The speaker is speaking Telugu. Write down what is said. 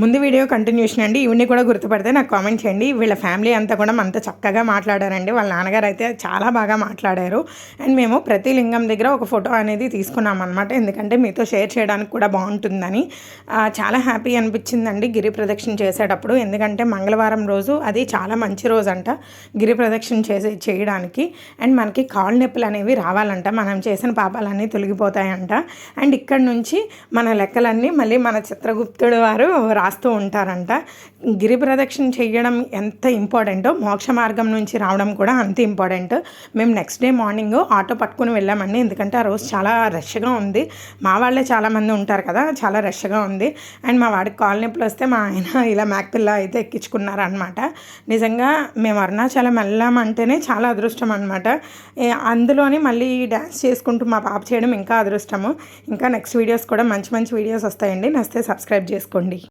ముందు వీడియో కంటిన్యూషన్ అండి. ఇవన్నీ కూడా గుర్తుపడితే నాకు కామెంట్ చేయండి. వీళ్ళ ఫ్యామిలీ అంతా కూడా మనతో చక్కగా మాట్లాడారండి. వాళ్ళ నాన్నగారు అయితే చాలా బాగా మాట్లాడారు. అండ్ మేము ప్రతి లింగం దగ్గర ఒక ఫోటో అనేది తీసుకున్నాం అనమాట. ఎందుకంటే మీతో షేర్ చేయడానికి కూడా బాగుంటుందని. చాలా హ్యాపీ అనిపించిందండి గిరి ప్రదక్షిణ చేసేటప్పుడు. ఎందుకంటే మంగళవారం రోజు అది చాలా మంచి రోజు అంట గిరి ప్రదక్షిణ చేయడానికి. అండ్ మనకి కాళ్ళు నొప్పులు అనేవి రావాలంట, మనం చేసిన పాపాలన్నీ తొలగిపోతాయంట. అండ్ ఇక్కడ నుంచి మన లెక్కలన్నీ మళ్ళీ మన చిత్రగుప్తుడు వారు రాస్తూ ఉంటారంట. గిరి ప్రదక్షిణ చేయడం ఎంత ఇంపార్టెంటో మోక్ష మార్గం నుంచి రావడం కూడా అంత ఇంపార్టెంట్. మేము నెక్స్ట్ డే మార్నింగ్ ఆటో పట్టుకుని వెళ్ళామండి. ఎందుకంటే ఆ రోజు చాలా రష్గా ఉంది. మా వాళ్ళే చాలామంది ఉంటారు కదా, చాలా రష్గా ఉంది. అండ్ మా వాడికి కాలు నొప్పులు వస్తే మా ఆయన ఇలా మేకపిల్ల అయితే ఎక్కించుకున్నారనమాట. నిజంగా మేము అరుణాచలం వెళ్ళామంటేనే చాలా అదృష్టం అనమాట. అందులోని మళ్ళీ డ్యాన్స్ చేసుకుంటూ మా పాప చేయడం ఇంకా అదృష్టము. ఇంకా నెక్స్ట్ వీడియోస్ కూడా మంచి మంచి వీడియోస్ వస్తాయండి. నచ్చితే సబ్స్క్రైబ్ చేసుకోండి.